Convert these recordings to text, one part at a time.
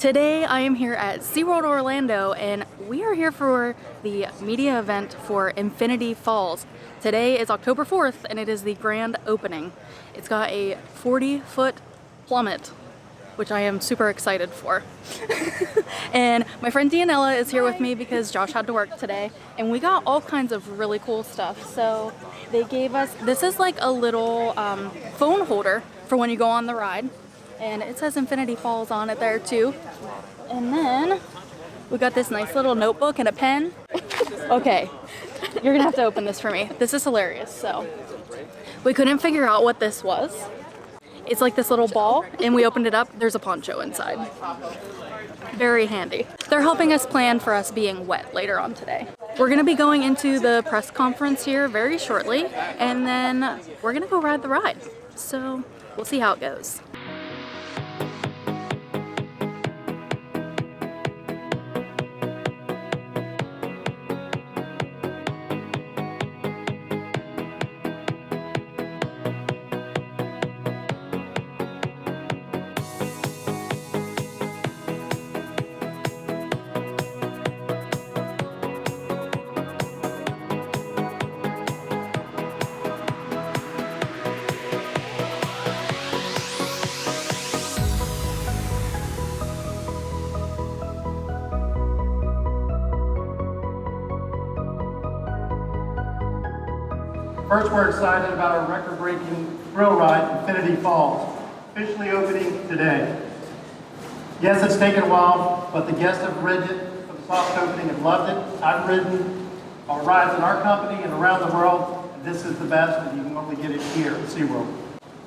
Today I am here at SeaWorld Orlando and we are here for the media event for Infinity Falls. Today is October 4th and it is the grand opening. It's got a 40-foot plummet, which I am super excited for. And my friend Dianella is here with me because Josh had to work today, and we got all kinds of really cool stuff. So they gave us, this is like a little phone holder for when you go on the ride, and it says Infinity Falls on it there too. And then we got this nice little notebook and a pen. Okay, you're gonna have to open this for me. This is hilarious. So we couldn't figure out what this was. It's like this little ball, and we opened it up, there's a poncho inside. Very handy. They're helping us plan for us being wet later on today. We're gonna be going into the press conference here very shortly, and then we're gonna go ride the ride. So we'll see how it goes. First, we're excited about our record-breaking thrill ride, Infinity Falls, officially opening today. Yes, it's taken a while, but the guests have ridden it for the soft opening and loved it. I've ridden our rides in our company and around the world, and this is the best, and you can only get it here at SeaWorld.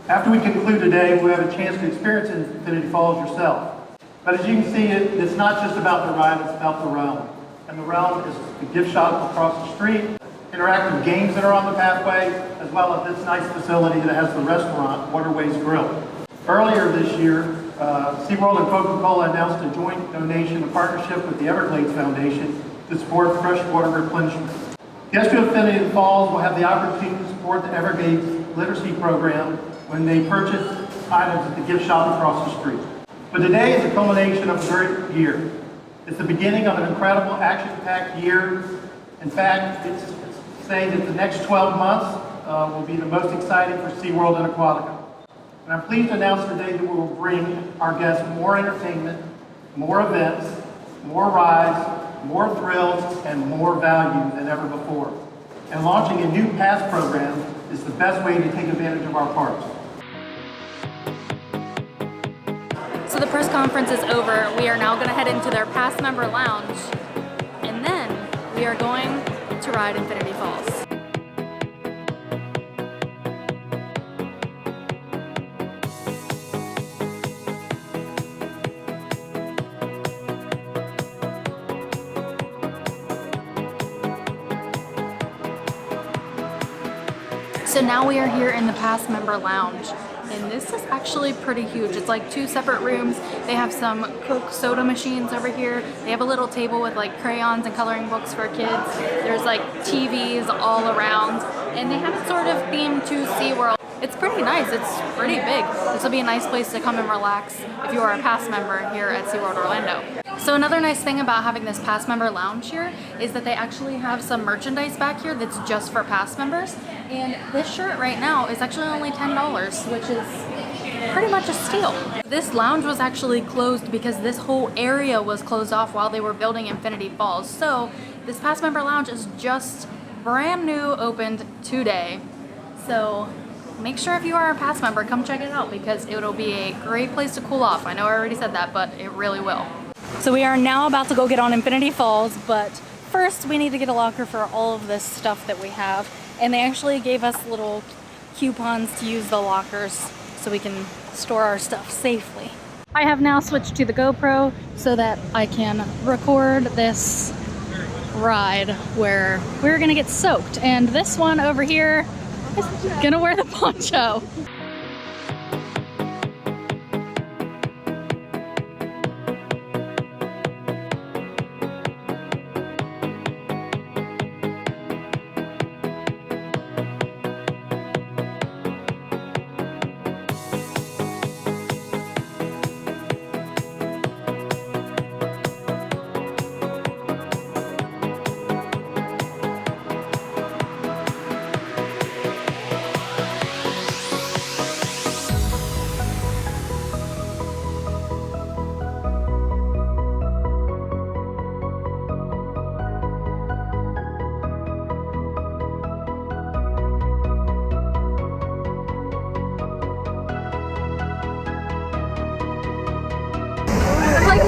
After we conclude today, we'll have a chance to experience Infinity Falls yourself. But as you can see, it's not just about the ride, it's about the realm. And the realm is the gift shop across the street, interactive games that are on the pathway, as well as this nice facility that has the restaurant, Waterways Grill. Earlier this year, SeaWorld and Coca-Cola announced a joint donation, a partnership with the Everglades Foundation to support freshwater replenishment. Guests to Infinity Falls will have the opportunity to support the Everglades Literacy Program when they purchase items at the gift shop across the street. But today is the culmination of a great year. It's the beginning of an incredible action-packed year. In fact, it's saying that the next 12 months will be the most exciting for SeaWorld and Aquatica. And I'm pleased to announce today that we will bring our guests more entertainment, more events, more rides, more thrills, and more value than ever before. And launching a new pass program is the best way to take advantage of our parks. So the press conference is over. We are now gonna head into their pass member lounge, and then we are going to ride Infinity Falls. So now we are here in the pass member lounge, and this is actually pretty huge. It's like 2 separate rooms. They have some Coke soda machines over here. They have a little table with like crayons and coloring books for kids. There's like TVs all around, and they have it sort of themed to SeaWorld. It's pretty nice. It's pretty big. This will be a nice place to come and relax if you are a pass member here at SeaWorld Orlando. So another nice thing about having this pass member lounge here is that they actually have some merchandise back here that's just for pass members. And this shirt right now is actually only $10, which is pretty much a steal. This lounge was actually closed because this whole area was closed off while they were building Infinity Falls. So this pass member lounge is just brand new, opened today. So make sure if you are a pass member, come check it out because it'll be a great place to cool off. I know I already said that, but it really will. So we are now about to go get on Infinity Falls, but first we need to get a locker for all of this stuff that we have. And they actually gave us little coupons to use the lockers so we can store our stuff safely. I have now switched to the GoPro so that I can record this ride where we're gonna get soaked. And this one over here is gonna wear the poncho.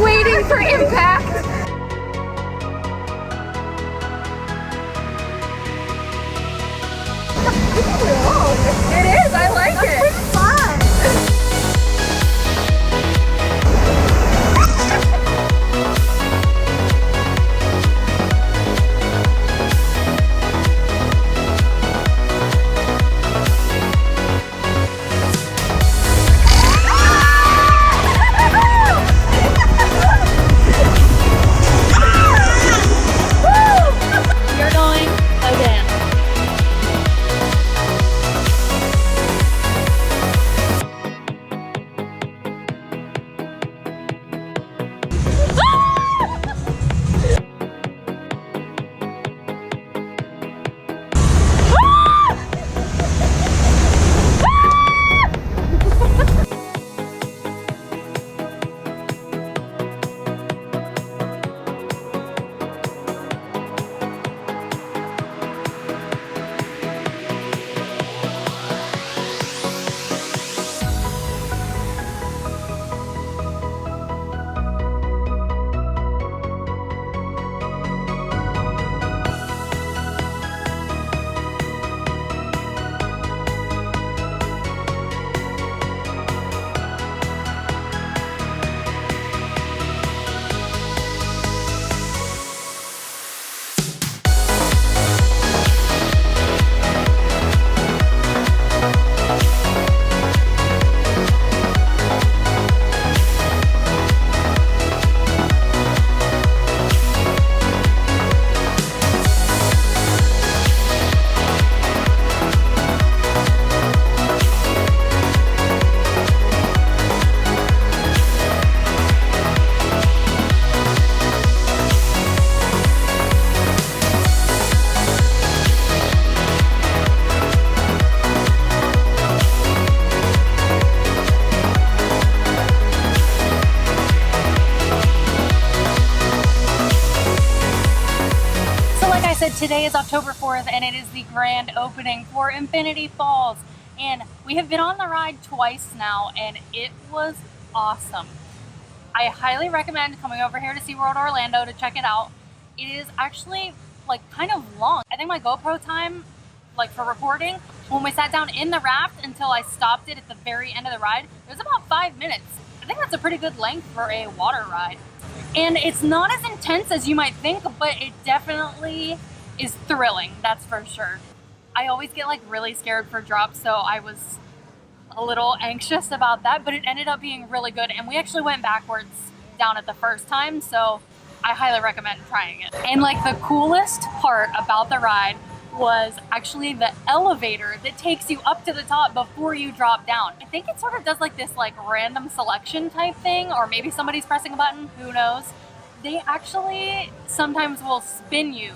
waiting for impact. It is, I like it. That's pretty fun. You're going again. Today is October 4th and it is the grand opening for Infinity Falls. And we have been on the ride twice now and it was awesome. I highly recommend coming over here to SeaWorld Orlando to check it out. It is actually like kind of long. I think my GoPro time, like for recording, when we sat down in the raft until I stopped it at the very end of the ride, it was about 5 minutes. I think that's a pretty good length for a water ride. And it's not as intense as you might think, but it definitely is thrilling, that's for sure. I always get like really scared for drops, so I was a little anxious about that, but it ended up being really good. And we actually went backwards down at the first time, so I highly recommend trying it. And like the coolest part about the ride was actually the elevator that takes you up to the top before you drop down. I think it sort of does like this like random selection type thing, or maybe somebody's pressing a button, who knows. They actually sometimes will spin you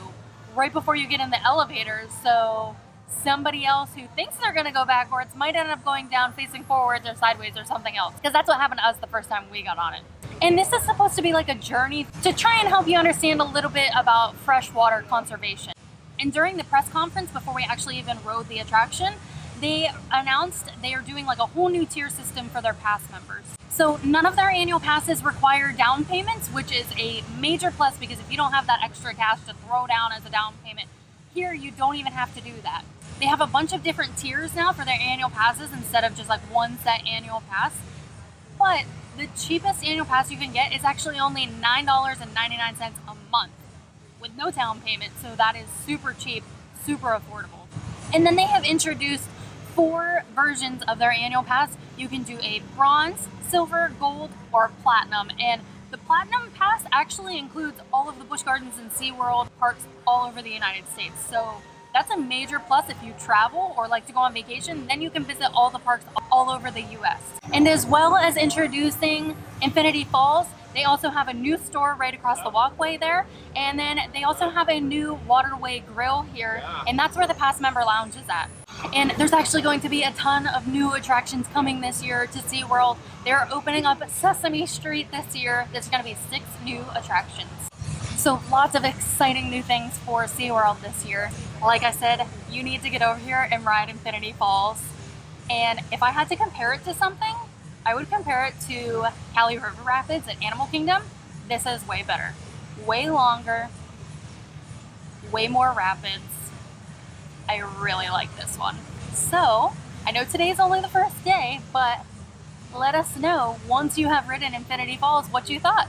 right before you get in the elevator, so somebody else who thinks they're gonna go backwards might end up going down facing forwards or sideways or something else, because that's what happened to us the first time we got on it. And this is supposed to be like a journey to try and help you understand a little bit about freshwater conservation. And during the press conference, before we actually even rode the attraction, they announced they are doing like a whole new tier system for their pass members. So none of their annual passes require down payments, which is a major plus, because if you don't have that extra cash to throw down as a down payment, here you don't even have to do that. They have a bunch of different tiers now for their annual passes instead of just like one set annual pass. But the cheapest annual pass you can get is actually only $9.99 a month with no down payment. So that is super cheap, super affordable. And then they have introduced 4 versions of their annual pass. You can do a bronze, silver, gold, or platinum. And the platinum pass actually includes all of the Busch Gardens and SeaWorld parks all over the United States. So that's a major plus if you travel or like to go on vacation, then you can visit all the parks all over the US. And as well as introducing Infinity Falls, they also have a new store right across the walkway there. And then they also have a new waterway grill here. And that's where the Pass Member Lounge is at. And there's actually going to be a ton of new attractions coming this year to SeaWorld. They're opening up Sesame Street this year. There's going to be 6 new attractions. So lots of exciting new things for SeaWorld this year. Like I said, you need to get over here and ride Infinity Falls. And if I had to compare it to something, I would compare it to Cali River Rapids at Animal Kingdom. This is way better. Way longer, way more rapids. I really like this one. So, I know today's only the first day, but let us know once you have ridden Infinity Falls what you thought.